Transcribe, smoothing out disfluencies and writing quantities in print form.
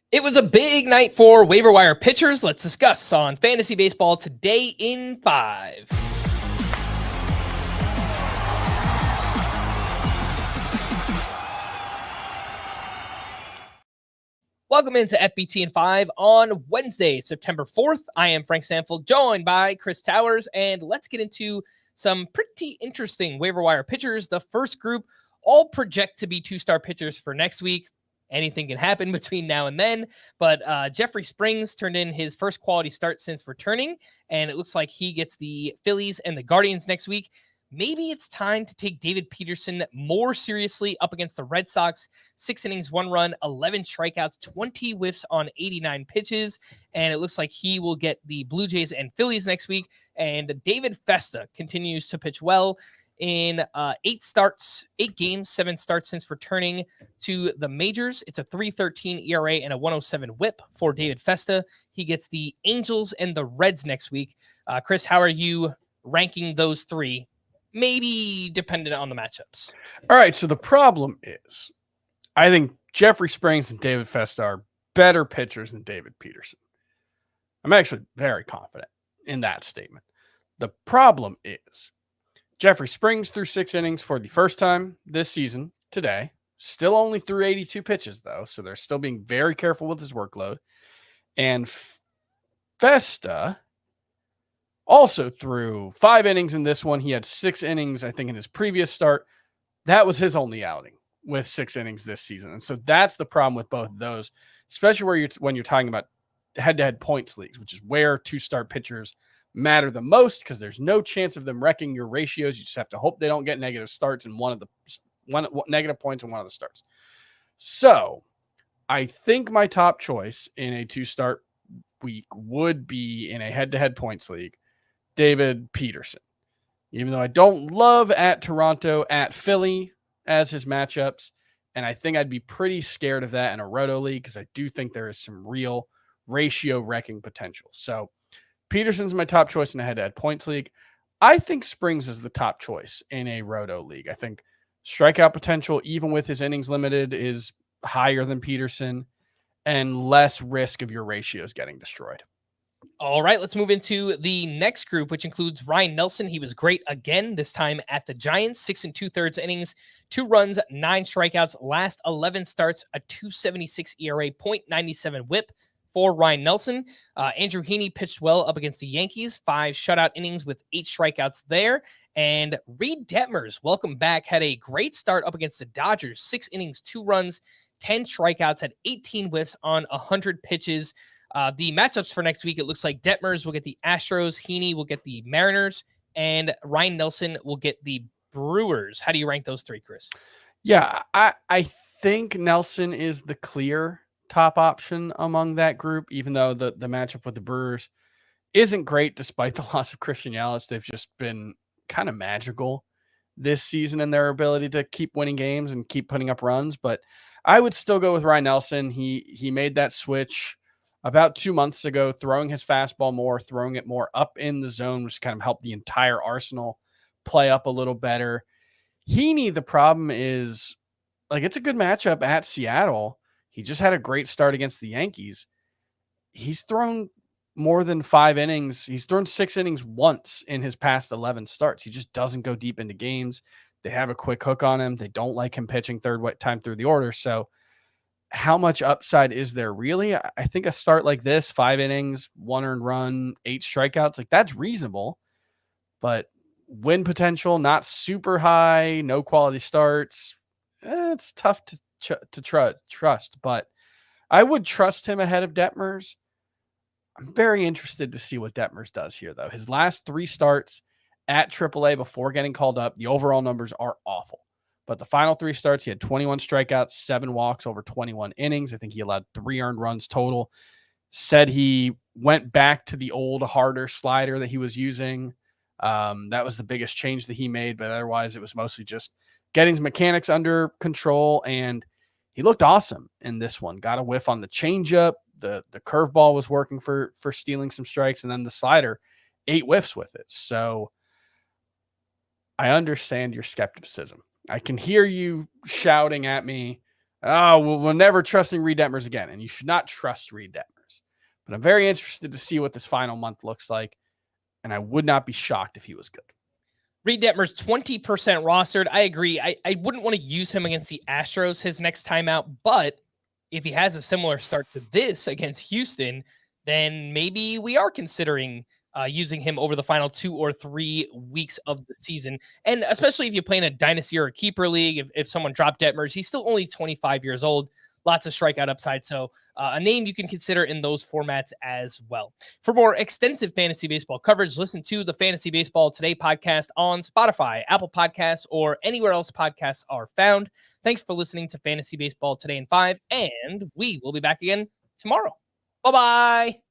It was a big night for waiver wire pitchers. Let's discuss on Fantasy Baseball today in 5. Welcome into FBT in 5 on Wednesday, September 4th. I am Frank Stampfl, joined by Chris Towers, and let's get into some pretty interesting waiver wire pitchers. The first group all project to be 2-star pitchers for next week. Anything can happen between now and then, but Jeffrey Springs turned in his first quality start since returning, and it looks like he gets the Phillies and the Guardians next week. Maybe it's time to take David Peterson more seriously up against the Red Sox. 6 innings, 1 run, 11 strikeouts, 20 whiffs on 89 pitches, and it looks like he will get the Blue Jays and Phillies next week. And David Festa continues to pitch well in 8 games, 7 starts since returning to the majors. It's a 3.13 ERA and a 107 whip for David Festa. He gets the Angels and the Reds next week. Chris, how are you ranking those 3? Maybe dependent on the matchups. All right, so the problem is I think Jeffrey Springs and David Festa are better pitchers than David Peterson. I'm actually very confident in that statement. The problem is Jeffrey Springs threw 6 innings for the first time this season today. Still only threw 82 pitches, though, so they're still being very careful with his workload. And Festa also threw 5 innings in this one. He had 6 innings, I think, in his previous start. That was his only outing with 6 innings this season. And so that's the problem with both of those, especially when you're talking about head-to-head points leagues, which is where 2-star pitchers matter the most because there's no chance of them wrecking your ratios. You just have to hope they don't get negative starts in one negative points in one of the starts. So I think my top choice in a 2-start week would be in a head-to-head points league, David Peterson. Even though I don't love at Toronto, at Philly as his matchups, and I think I'd be pretty scared of that in a roto league because I do think there is some real ratio wrecking potential. So Peterson's my top choice in a head-to-head points league. I think Springs is the top choice in a roto league. I think strikeout potential, even with his innings limited, is higher than Peterson and less risk of your ratios getting destroyed. All right, let's move into the next group, which includes Ryan Nelson. He was great again, this time at the Giants. 6 2/3 innings, 2 runs, 9 strikeouts, last 11 starts, a 2.76 ERA, .97 whip for Ryan Nelson. Andrew Heaney pitched well up against the Yankees, 5 shutout innings with 8 strikeouts there. And Reed Detmers, welcome back, had a great start up against the Dodgers. 6 innings, 2 runs, 10 strikeouts, had 18 whiffs on 100 pitches. The matchups for next week, it looks like Detmers will get the Astros, Heaney will get the Mariners, and Ryan Nelson will get the Brewers. How do you rank those 3, Chris? Yeah, I think Nelson is the clear top option among that group, even though the matchup with the Brewers isn't great despite the loss of Christian Yelich. They've just been kind of magical this season in their ability to keep winning games and keep putting up runs. But I would still go with Ryan Nelson. He made that switch about 2 months ago, throwing his fastball more, throwing it more up in the zone, which kind of helped the entire arsenal play up a little better. Heaney, the problem is, like, it's a good matchup at Seattle. He just had a great start against the Yankees. He's thrown more than 5 innings. He's thrown 6 innings once in his past 11 starts. He just doesn't go deep into games. They have a quick hook on him. They don't like him pitching third time through the order. So how much upside is there really? I think a start like this, 5 innings, 1 earned run, 8 strikeouts, like that's reasonable, but win potential, not super high, no quality starts. It's tough to trust, but I would trust him ahead of Detmers. I'm very interested to see what Detmers does here, though. His last 3 starts at AAA before getting called up, the overall numbers are awful. But the final 3 starts, he had 21 strikeouts, 7 walks over 21 innings. I think he allowed 3 earned runs total. Said he went back to the old, harder slider that he was using. That was the biggest change that he made, but otherwise it was mostly just getting his mechanics under control, and he looked awesome in this one. Got a whiff on the changeup. The curveball was working for stealing some strikes, and then the slider, 8 whiffs with it. So I understand your skepticism. I can hear you shouting at me, oh, we're never trusting Reed Detmers again. And you should not trust Reed Detmers. But I'm very interested to see what this final month looks like. And I would not be shocked if he was good. Reed Detmers 20% rostered. I agree. I wouldn't want to use him against the Astros his next time out, but if he has a similar start to this against Houston, then maybe we are considering using him over the final 2 or 3 weeks of the season. And especially if you play in a dynasty or a keeper league, if someone dropped Detmers, he's still only 25 years old. Lots of strikeout upside. So a name you can consider in those formats as well. For more extensive fantasy baseball coverage, listen to the Fantasy Baseball Today podcast on Spotify, Apple Podcasts, or anywhere else podcasts are found. Thanks for listening to Fantasy Baseball Today in 5, and we will be back again tomorrow. Bye-bye.